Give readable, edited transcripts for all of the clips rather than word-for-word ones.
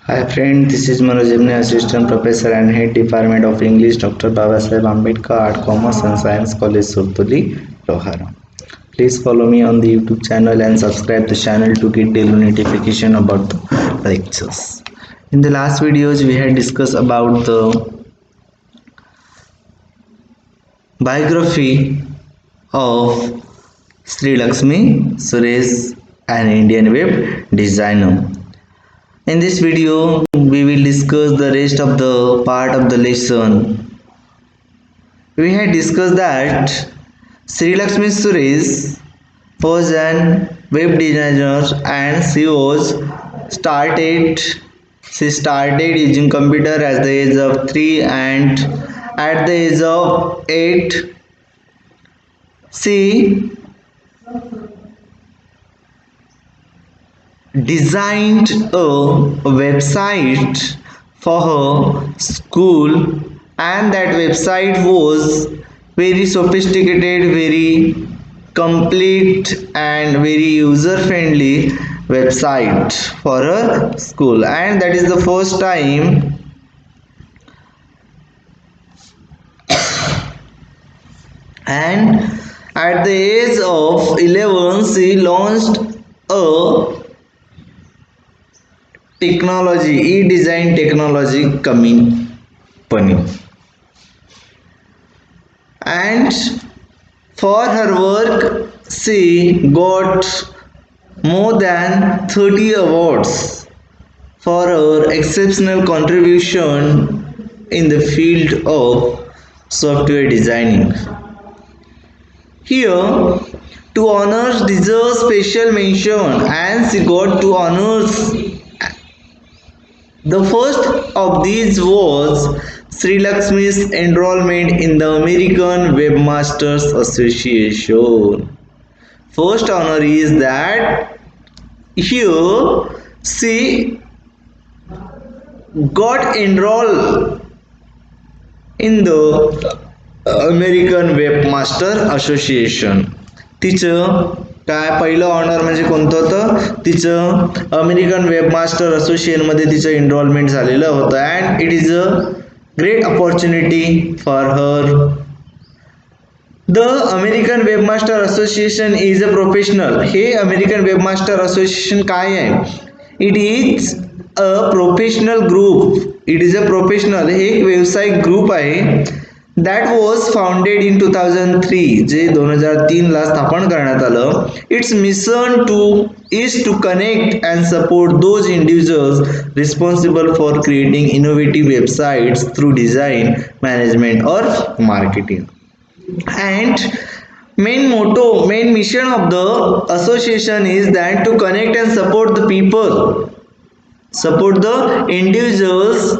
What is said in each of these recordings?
Hi friend, this is Manoj Jimne, Assistant Professor and Head Department of English, Dr. Babasaheb Ambedkar Art, Commerce and Science College, Surtuli, Lohara. Please follow me on the YouTube channel and subscribe the channel to get daily notification about the lectures. In the last videos, we had discussed about the biography of Sri Lakshmi Suresh, an Indian web designer. In this video, we will discuss the rest of the part of the lesson. We had discussed that Sri Lakshmi Suresh was an web designer and she started using computer at the age of 3 and at the age of 8 she designed a website for her school, and that website was very sophisticated, very complete and very user friendly website for her school, and that is the first time and at the age of 11 she launched a technology e-design technology company, and for her work she got more than 30 awards for her exceptional contribution in the field of software designing. Here, two honors deserve special mention, and she got two honors. The first of these was Sri Lakshmi's enrollment in the American Webmasters Association. First honor is that here she got enrolled in the American Webmaster Association. तिचं काय पहिलं honour म्हणजे कोणतं होतं, तिचं American webmaster असोसिएशनमध्ये तिचं enrolment झालेलं होतं and it is a great opportunity for her. The American Webmaster Association is a professional. हे अमेरिकन वेबमास्टर असोसिएशन काय आहे, it is a professional group. It is a professional, हे एक व्यावसायिक ग्रुप आहे that was founded in 2003, जे 2003 ला स्थापन करण्यात आलं. Its mission is to connect and support those individuals responsible for creating innovative websites through design, management or marketing. And main mission of the association is that to connect and support the people, support the individuals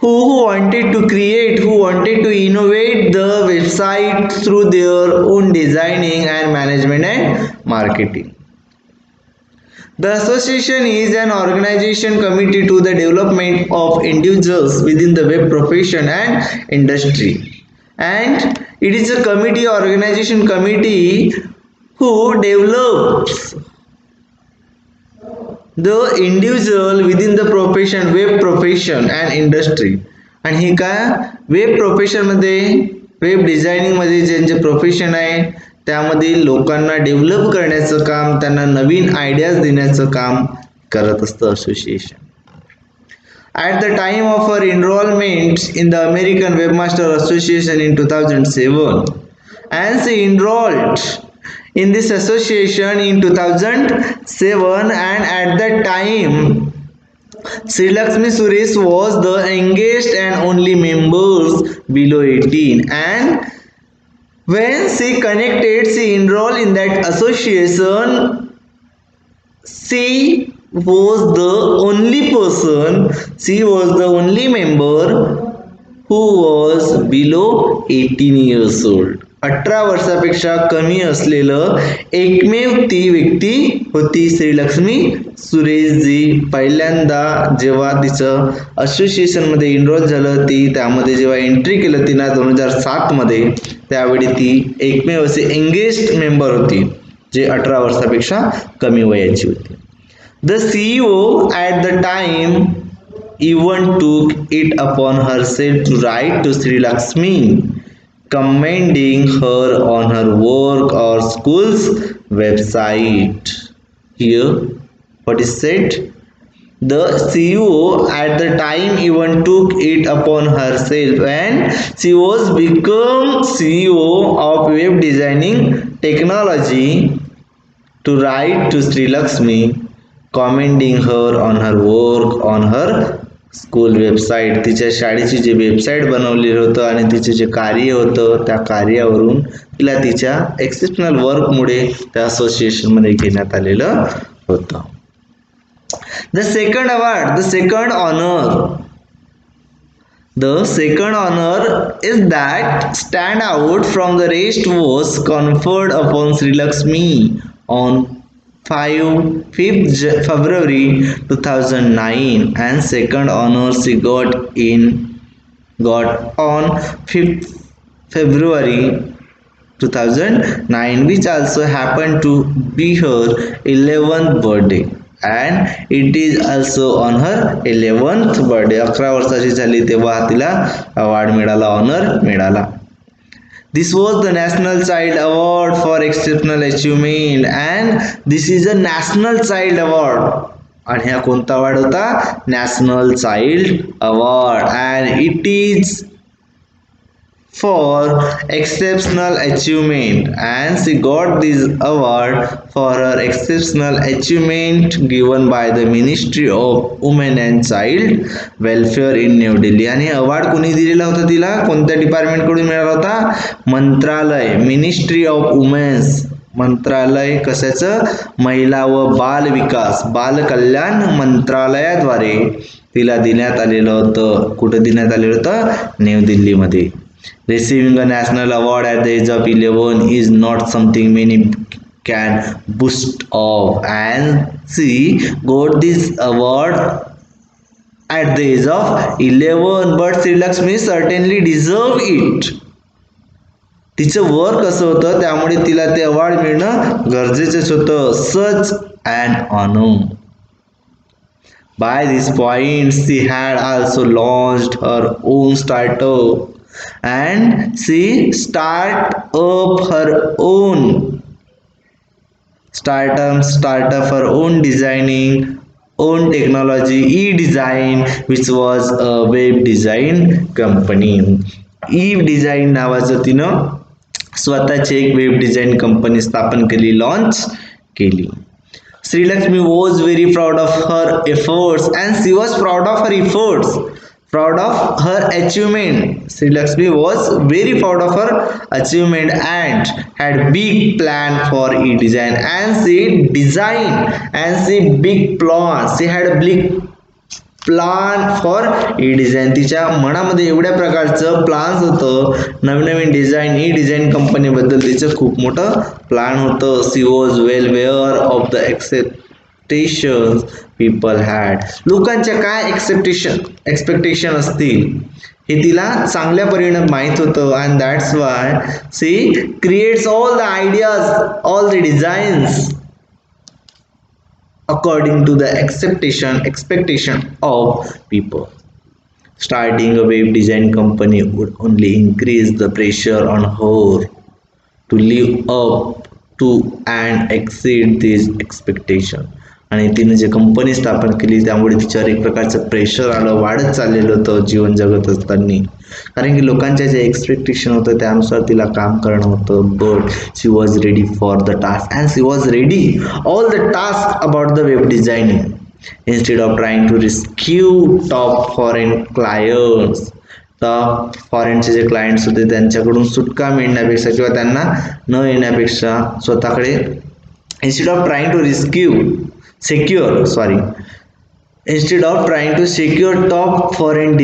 who wanted to create, who wanted to innovate the website through their own designing and management and marketing. The association is an organization committed to the development of individuals within the web profession and industry, and it is a organization committee who develops the individual within the profession, web profession and industry. आणि हे काय web profession मध्ये, web designing मध्ये ज्यांचे profession आहे त्यामध्ये लोकांना develop करण्याचं काम, त्यांना नवीन आयडियाज देण्याचं काम करत असतं association. At the time of her enrollment in the American Webmaster Association in 2007, and she enrolled in this association in 2007, and at that time Sri Lakshmi Suresh was the youngest and only members below 18, and when she enrolled in that association, she was the only person, she was the only member who was below 18 years old. 18 वर्षापेक्षा कमी असलेलं एकमेव ती व्यक्ती होती श्री लक्ष्मी सुरेश जी. पहिल्यांदा जेव्हा तिचं असोसिएशन मध्ये इनरोल झालं, ती त्यामध्ये जेव्हा एंट्री केलं तिने 2007 मध्ये, त्यावेळी ती एकमेव असे एंगेज्ड मेंबर होती जे 18 वर्षापेक्षा कमी वयाची होती. The CEO at the time even took it upon herself to write to Sri Lakshmi, commending her on her work or school's website. Here, what is said? The CEO at the time even took it upon herself and she was become CEO of web designing technology to write to Sri Lakshmi, commending her on her work on her school website. तिच्या शाळेची जे website बनवलेलं होतं आणि तिचे जे कार्य होतं त्या कार्यावरून तिला तिच्या एक्सेप्शनल वर्कमुळे त्या असोसिएशनमध्ये घेण्यात आलेलं होतं. The second award, the second honor is that stand out from the rest was conferred upon Sri Lakshmi on 5th February 2009, and second honor she got on 5th February 2009, which also happened to be her 11th birthday, and it is also on her 11th birthday. 11 वर्षाची झाली तेव्हा तिला award मिळाला, honour मिळाला. This was the National Child Award for Exceptional Achievement, and this is a National Child Award. आणि हा कोणता award होता? National child award, and it is for exceptional achievement, and she got this award for her exceptional achievement given by the Ministry of Women and Child Welfare in New Delhi. आणि award कोणी दिलेला होता तिला? कोणत्या department कडून मिळाला होता? मंत्रालय, मिनिस्ट्री ऑफ वुमेन्स, मंत्रालय कशाचं? महिला व बाल विकास, बाल कल्याण मंत्रालयाद्वारे तिला देण्यात आलेलं होतं. कुठे देण्यात आलेलं होतं? न्यू दिल्लीमध्ये. Receiving a national award at the age of 11 is not something many can boast of, and she got this award at the age of 11, but Sri Lakshmi certainly deserve it. तिचं work असं होतं त्यामुळे तिला ते award मिळणं गरजेचंच होतं. Such an honor. By this point she had also launched her own startup, and she start up her own startup her own designing own technology e-design, which was a web design company. e-design नावाचं तिनं स्वतःची एक web design company स्थापन केली, launch केली. Sri Lakshmi was very proud of her efforts, and she was proud of her efforts, proud of her achievement. Sri Lakshmi was very proud of her achievement and had big plan for e-design, and she designed and she big plans. She had a big plan for E design. तिच्या मनामध्ये एवढ्या प्रकारचं plans होतं, नवीन नवीन design ई design कंपनीबद्दल तिचं खूप मोठं plan होतं. She was well aware of the expectations people had. लोकांच्या काय एक्सपेक्टेशन असतील हे तिला चांगल्या परिणाम माहीत होतं, and that's why she creates all the ideas, all the designs according to the expectation of people. Starting a web design company would only increase the pressure on her to live up to and exceed these expectations. आणि तिने जे company स्थापन केली त्यामुळे तिच्यावर एक प्रकारचं pressure आलं, वाढत चाललेलं होतं जीवन जगत असताना, कारण की लोकांच्या जे एक्सपेक्टेशन होतं त्यानुसार तिला काम करणं होतं. But she was ready for the task, and she was ready all the task about the web designing. Instead of trying to rescue top foreign clients, top फॉरेनचे जे क्लायंट्स होते त्यांच्याकडून सुटका मिळण्यापेक्षा किंवा त्यांना न येण्यापेक्षा स्वतःकडे, instead of trying to secure top foreign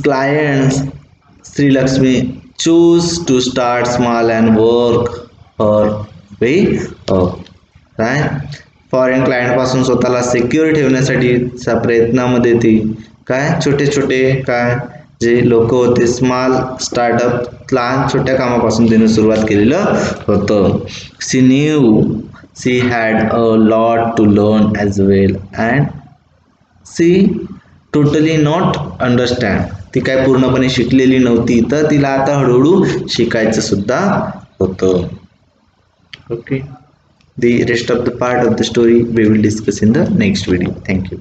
clients, Sri Lakshmi chose to start small and work her way up. right? Foreign client पासून स्वतःला सिक्युअर ठेवण्यासाठीच्या प्रयत्नामध्ये ती छोटे छोटे जे लोक होते, स्मॉल स्टार्टअप, लहान छोट्या कामापासून तिने सुरुवात केलेलं होतं. She knew she had a lot to learn as well, and she totally not understand, ती काय पूर्णपणे शिकलेली नव्हती, तर तिला आता हळूहळू शिकायचं सुद्धा होतं. Okay, the rest of the part of the story we will discuss in the next video. Thank you.